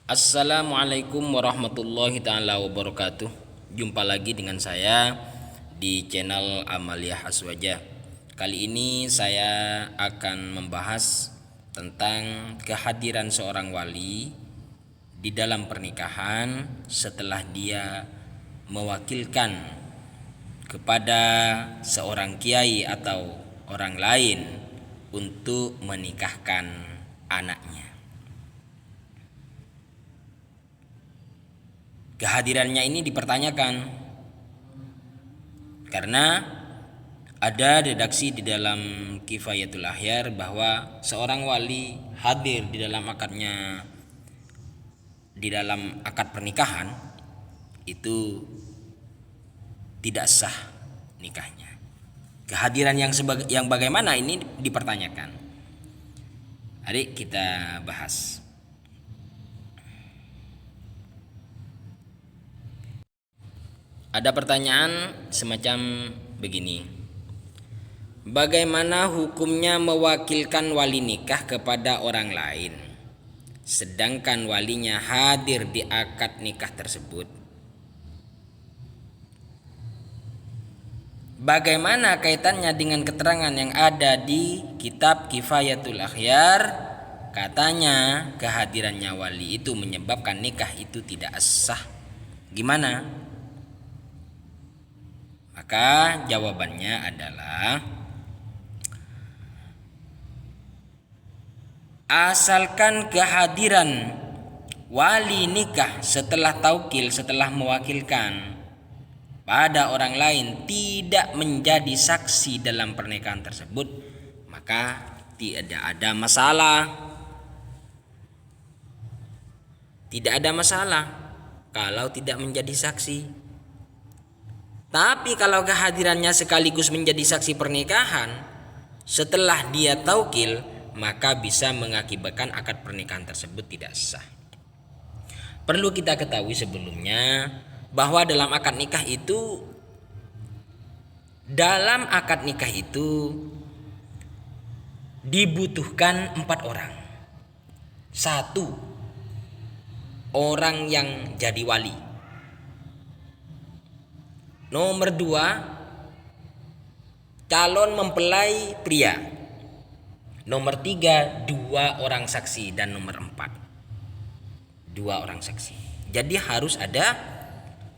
Assalamualaikum warahmatullahi taala wabarakatuh. Jumpa lagi dengan saya di channel Amaliyah Aswaja. Kali ini saya akan membahas tentang kehadiran seorang wali di dalam pernikahan setelah dia mewakilkan kepada seorang kiai atau orang lain untuk menikahkan anaknya. Kehadirannya ini dipertanyakan karena ada redaksi di dalam Kifayatul Ahyar bahwa seorang wali hadir di dalam akad pernikahan itu tidak sah nikahnya. Kehadiran yang bagaimana ini dipertanyakan. Mari kita bahas. Ada pertanyaan semacam begini. Bagaimana hukumnya mewakilkan wali nikah kepada orang lain sedangkan walinya hadir di akad nikah tersebut? Bagaimana kaitannya dengan keterangan yang ada di kitab Kifayatul Akhyar? Katanya kehadirannya wali itu menyebabkan nikah itu tidak sah. Gimana? Maka jawabannya adalah asalkan kehadiran wali nikah setelah taukil, setelah mewakilkan pada orang lain tidak menjadi saksi dalam pernikahan tersebut, maka tidak ada masalah. Tidak ada masalah kalau tidak menjadi saksi. Tapi kalau kehadirannya sekaligus menjadi saksi pernikahan setelah dia taukil, maka bisa mengakibatkan akad pernikahan tersebut tidak sah. Perlu kita ketahui sebelumnya bahwa dalam akad nikah itu dibutuhkan 4 orang. 1 orang yang jadi wali. Nomor 2, calon mempelai pria. Nomor 3, 2 orang saksi. Dan nomor 4, 2 orang saksi. Jadi harus ada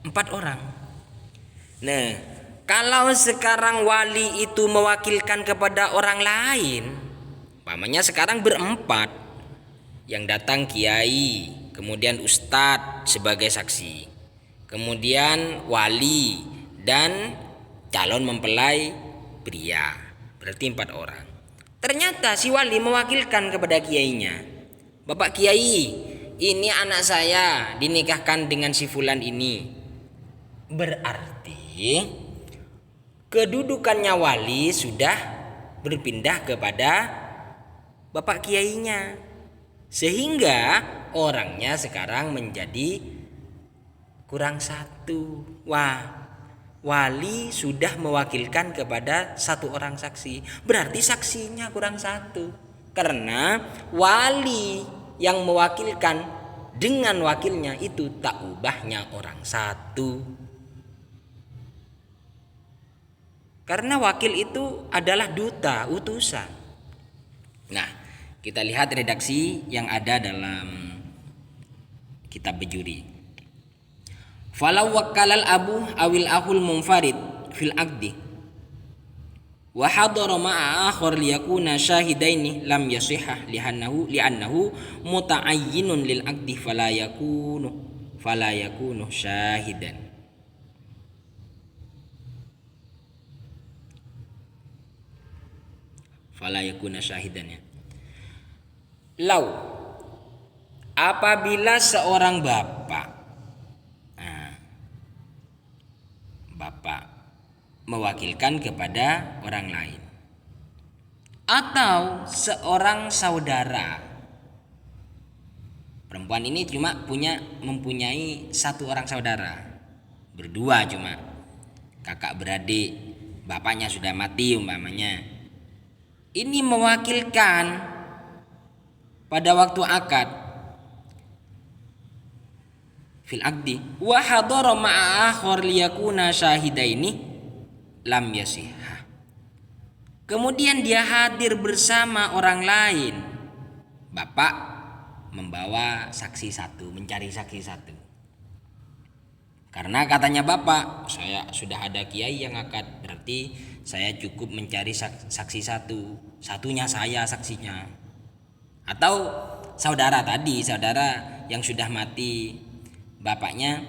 4 orang. Nah, kalau sekarang wali itu mewakilkan kepada orang lain, umpamanya sekarang berempat, yang datang kiai, kemudian ustadz sebagai saksi, kemudian wali dan calon mempelai pria, berarti 4 orang. Ternyata si wali mewakilkan kepada kiainya, Bapak Kiai, ini anak saya dinikahkan dengan si fulan ini. Berarti kedudukannya wali sudah berpindah kepada Bapak Kiainya, sehingga orangnya sekarang menjadi kurang 1. Wah, wali sudah mewakilkan kepada 1 orang saksi, berarti saksinya kurang 1. Karena wali yang mewakilkan dengan wakilnya itu tak ubahnya orang 1. Karena wakil itu adalah duta, utusan. Nah, kita lihat redaksi yang ada dalam kitab Bejuri. Falau wakkalal abu awil ahul munfarid fil aqdi wa hadara ma'a akhar liyakuna syahidaini lam yasihah li'annahu muta'ayyinun lil aqdi fala yakunu syahidan. Fala yakuna syahidan ya. Lau apabila seorang bapak mewakilkan kepada orang lain atau seorang saudara, perempuan ini cuma mempunyai 1 orang saudara, berdua cuma kakak beradik, bapaknya sudah mati umpamanya, ini mewakilkan pada waktu akad, fil aqdi wa hadara ma'a akhar liyakuna syahidaini lam yasihha. Kemudian dia hadir bersama orang lain. Bapak membawa saksi satu, mencari saksi satu. Karena katanya bapak, saya sudah ada kiai yang akad, berarti saya cukup mencari saksi satu, satunya saya saksinya. Atau saudara tadi, saudara yang sudah mati, bapaknya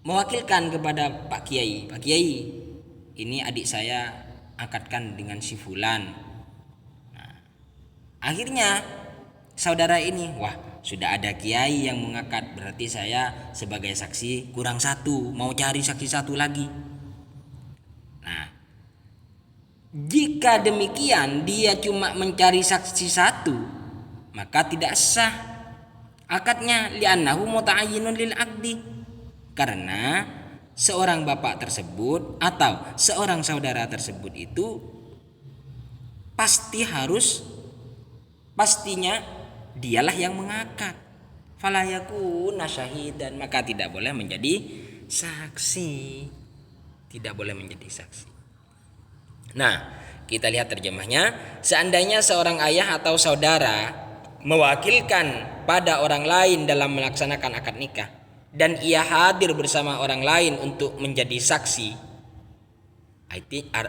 mewakilkan kepada Pak Kiai, Pak Kiai, ini adik saya akadkan dengan si fulan. Nah, akhirnya saudara ini, wah sudah ada kiai yang mengakad, berarti saya sebagai saksi kurang satu, mau cari saksi satu lagi. Nah, jika demikian dia cuma mencari saksi satu, maka tidak sah akadnya, li'annahu muta'ayyinun lil aqdi, karena seorang bapak tersebut atau seorang saudara tersebut itu pastinya dialah yang mengakad. Fala yakuna syahidan, maka tidak boleh menjadi saksi. Tidak boleh menjadi saksi. Nah, kita lihat terjemahnya. Seandainya seorang ayah atau saudara mewakilkan pada orang lain dalam melaksanakan akad nikah dan ia hadir bersama orang lain untuk menjadi saksi,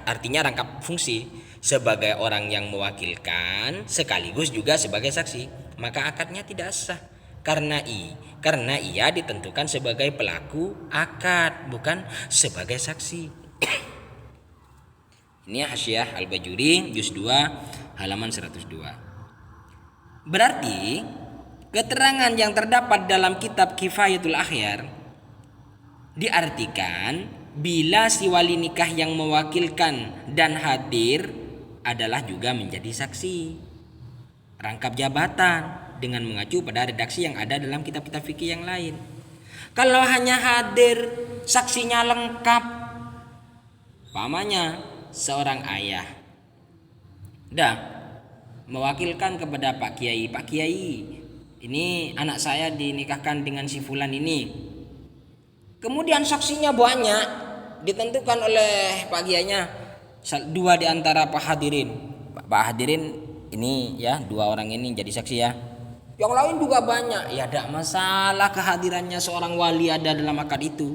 artinya rangkap fungsi sebagai orang yang mewakilkan sekaligus juga sebagai saksi, maka akadnya tidak sah karena ia ditentukan sebagai pelaku akad, bukan sebagai saksi. Ini Hasyiah Al-Bajuri juz 2 halaman 102. Berarti keterangan yang terdapat dalam kitab Kifayatul Akhyar diartikan bila si wali nikah yang mewakilkan dan hadir adalah juga menjadi saksi, rangkap jabatan, dengan mengacu pada redaksi yang ada dalam kitab-kitab fikih yang lain. Kalau hanya hadir, saksinya lengkap, pamannya seorang ayah, dah mewakilkan kepada Pak Kiai, Pak Kiai, ini anak saya dinikahkan dengan si fulan ini. Kemudian saksinya banyak, ditentukan oleh Pak Kiainya dua di antara Pak hadirin. Pak hadirin ini ya, dua orang ini jadi saksi ya. Yang lain juga banyak, ya tidak masalah kehadirannya seorang wali ada dalam akad itu.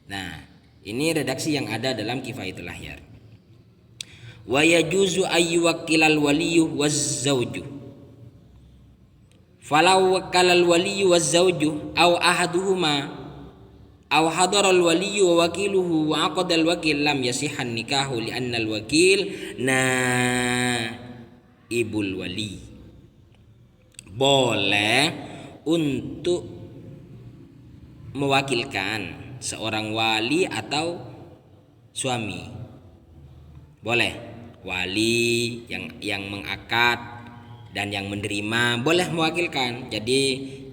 Nah, ini redaksi yang ada dalam Kifayatul Akhyar. Wa yajuzu ayyuwakkilal waliyyu waz-zawju. Falau wakkalal waliyyu waz-zawju aw ahaduhuma aw hadaral waliyyu wa wakiluhu wa aqadal wakil lam yasihhan nikahu li annal wakil naibul wali. Boleh untuk mewakilkan seorang wali atau suami. Boleh wali yang mengakad dan yang menerima boleh mewakilkan. Jadi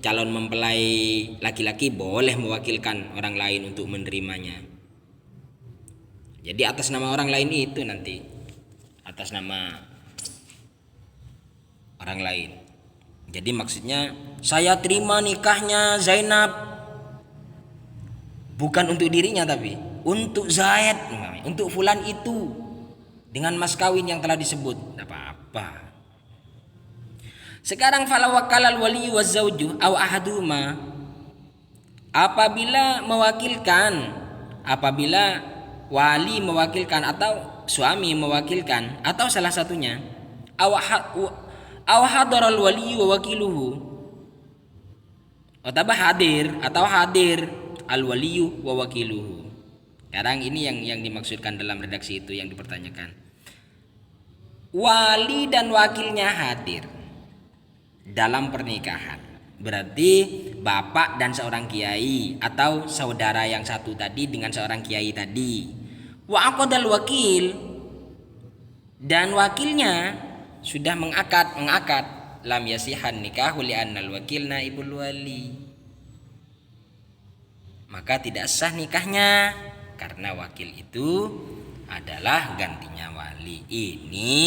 calon mempelai laki-laki boleh mewakilkan orang lain untuk menerimanya. Jadi atas nama orang lain itu nanti, atas nama orang lain. Jadi maksudnya saya terima nikahnya Zainab, bukan untuk dirinya tapi untuk Zaid, untuk fulan itu, dengan mas kawin yang telah disebut, tidak apa-apa. Sekarang fala wakkalal wali wa zauju aw ahaduma, apabila wali mewakilkan atau suami mewakilkan atau salah satunya, aw hadaral wali wa wakiluhu, atau hadir al waliyu wa wakiluhu. Sekarang ini yang dimaksudkan dalam redaksi itu yang dipertanyakan. Wali dan wakilnya hadir dalam pernikahan, berarti bapak dan seorang kiai atau saudara yang satu tadi dengan seorang kiai tadi. Wa aqdal wakil, dan wakilnya sudah mengakad, lam yasihan nikahu li annal wakil naibul wali, maka tidak sah nikahnya karena wakil itu adalah gantinya wali. Ini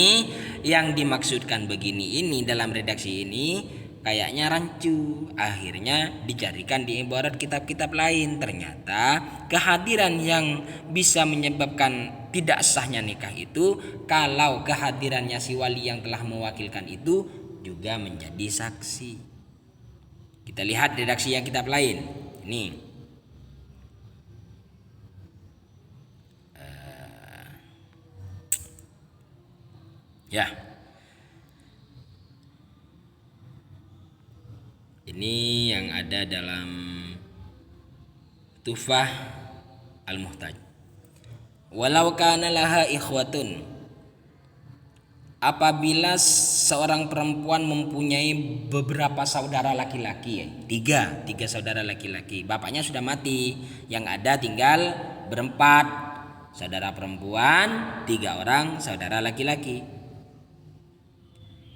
yang dimaksudkan begini ini dalam redaksi ini kayaknya rancu. Akhirnya dicarikan di ibarat kitab-kitab lain. Ternyata kehadiran yang bisa menyebabkan tidak sahnya nikah itu kalau kehadirannya si wali yang telah mewakilkan itu juga menjadi saksi. Kita lihat redaksi yang kitab lain. Ini ya. Ini yang ada dalam Tuhfah Al-Muhtaj. Walau kana laha ikhwatun, apabila seorang perempuan mempunyai beberapa saudara laki-laki, tiga saudara laki-laki, bapaknya sudah mati, yang ada tinggal berempat, saudara perempuan, 3 orang saudara laki-laki.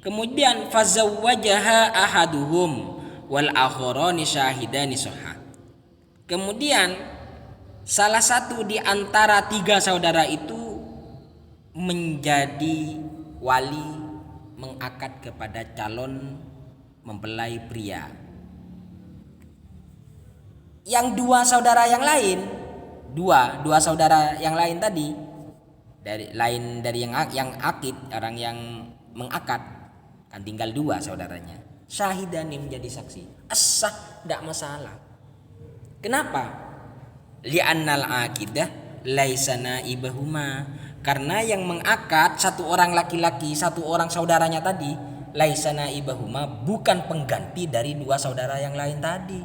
Kemudian fazawwajaha ahaduhum wal akharani syahidani sahha. Kemudian salah satu di antara 3 saudara itu menjadi wali, mengakad kepada calon mempelai pria. Yang 2 saudara yang lain, dua saudara yang lain tadi dari yang akid, orang yang mengakad, kan tinggal 2 saudaranya. Syahidani menjadi saksi. As-sah, tidak masalah. Kenapa? Li'annal aqidah laisa naibahuma. Karena yang mengakad 1 orang laki-laki, 1 orang saudaranya tadi, laisa naibahuma, bukan pengganti dari 2 saudara yang lain tadi.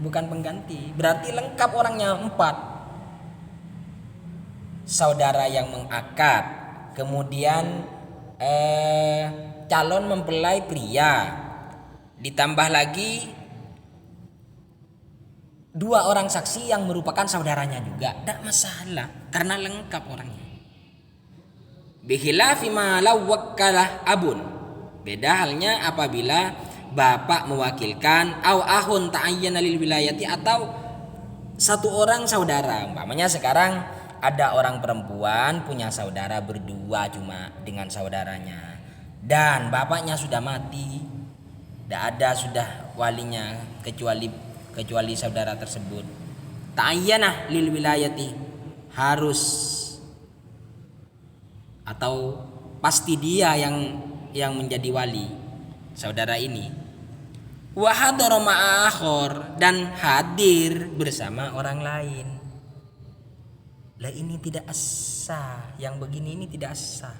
Bukan pengganti. Berarti lengkap orangnya 4. Saudara yang mengakad, kemudian calon mempelai pria, ditambah lagi 2 orang saksi yang merupakan saudaranya juga, tidak masalah karena lengkap orangnya. Bikhilafi ma law wakkalah abun, beda halnya apabila bapak mewakilkan au ahun ta'ayyana lil wilayati, atau 1 orang saudara. Umpamanya sekarang ada orang perempuan punya saudara berdua cuma dengan saudaranya, dan bapaknya sudah mati, tidak ada sudah walinya kecuali saudara tersebut. Ta'ayyana lil wilayati, harus atau pasti dia yang menjadi wali saudara ini. Wa hadara ma'a akhar, dan hadir bersama orang lain. Lah ini tidak sah, yang begini ini tidak sah.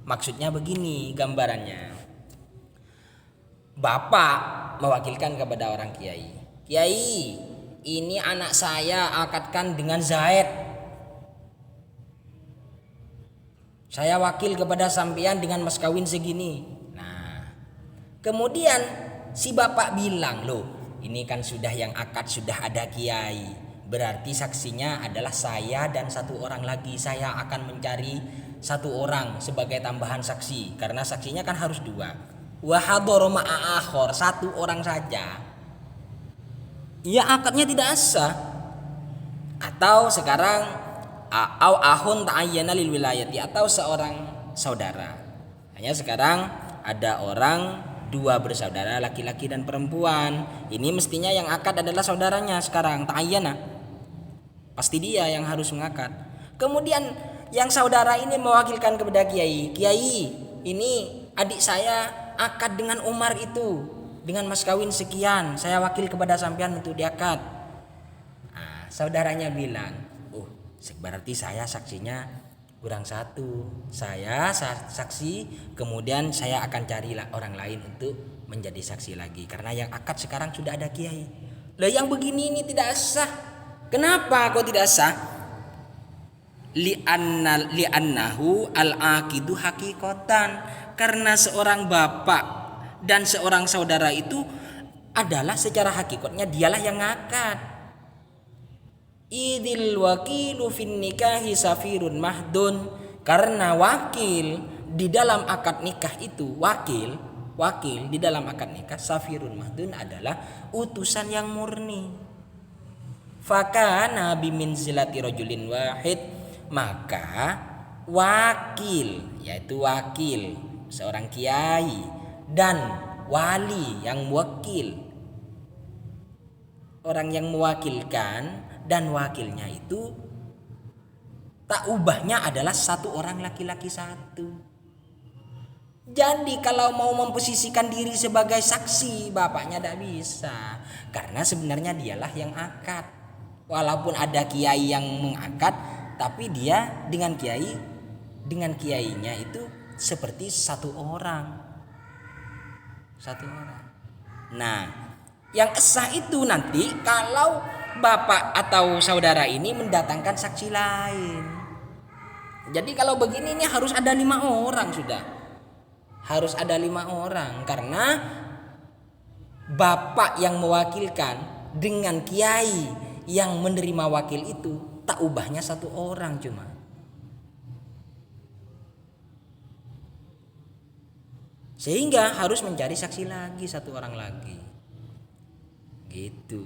Maksudnya begini gambarannya. Bapak mewakilkan kepada orang kiai. Kiai, ini anak saya akadkan dengan Zaid. Saya wakil kepada sampean dengan mas kawin segini. Nah, kemudian si bapak bilang, loh ini kan sudah yang akad sudah ada kiai, berarti saksinya adalah saya dan 1 orang lagi. Saya akan mencari 1 orang sebagai tambahan saksi, karena saksinya kan harus 2. Wa hadara ma'a akhar, 1 orang saja, ya akadnya tidak sah. Atau sekarang au ahun ta'ayyana lil wilayati, atau seorang saudara. Hanya sekarang ada orang 2 bersaudara, laki-laki dan perempuan. Ini mestinya yang akad adalah saudaranya. Sekarang ta'ayyana, pasti dia yang harus mengakad. Kemudian yang saudara ini mewakilkan kepada kiai. Kiai, ini adik saya akad dengan Umar itu dengan mas kawin sekian. Saya wakil kepada sampean untuk diakad. Nah, saudaranya bilang, oh berarti saya saksinya kurang 1. Saya saksi, kemudian saya akan carilah orang lain untuk menjadi saksi lagi, karena yang akad sekarang sudah ada kiai. Lah yang begini ini tidak sah. Kenapa kok tidak sah? Li'annahu al-aqidu hakikatan, karena seorang bapak dan seorang saudara itu adalah secara hakikatnya dialah yang ngakad. Idil wakilu fin nikahi safirun mahdun, karena wakil di dalam akad nikah itu, wakil di dalam akad nikah safirun mahdun adalah utusan yang murni. Fakana biminzilati rajulin wahid, maka wakil, yaitu wakil seorang kiai, dan wali yang wakil. Orang yang mewakilkan dan wakilnya itu tak ubahnya adalah satu orang laki-laki satu. Jadi kalau mau memposisikan diri sebagai saksi, bapaknya tidak bisa, karena sebenarnya dialah yang akad. Walaupun ada kiai yang mengakad, tapi dia dengan kiainya itu seperti satu orang. Nah, yang sah itu nanti kalau bapak atau saudara ini mendatangkan saksi lain. Jadi kalau begini ini harus ada 5 orang sudah. Harus ada 5 orang, karena bapak yang mewakilkan dengan kiai yang menerima wakil itu tak ubahnya satu orang cuma. Sehingga harus mencari saksi lagi, satu orang lagi. Gitu.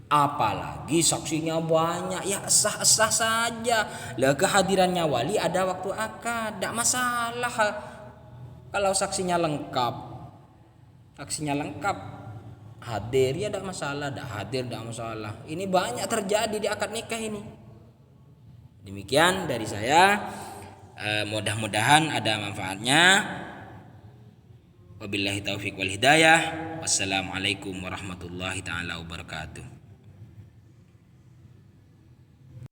Apalagi saksinya banyak, ya sah-sah saja. Lah kehadirannya wali ada waktu akad, tidak masalah. Kalau saksinya lengkap, hadir ya tidak masalah, tidak hadir tidak masalah. Ini banyak terjadi di akad nikah ini. Demikian dari saya, mudah-mudahan ada manfaatnya. Wabillahi taufiq wal hidayah. Wassalamualaikum warahmatullahi taala wabarakatuh.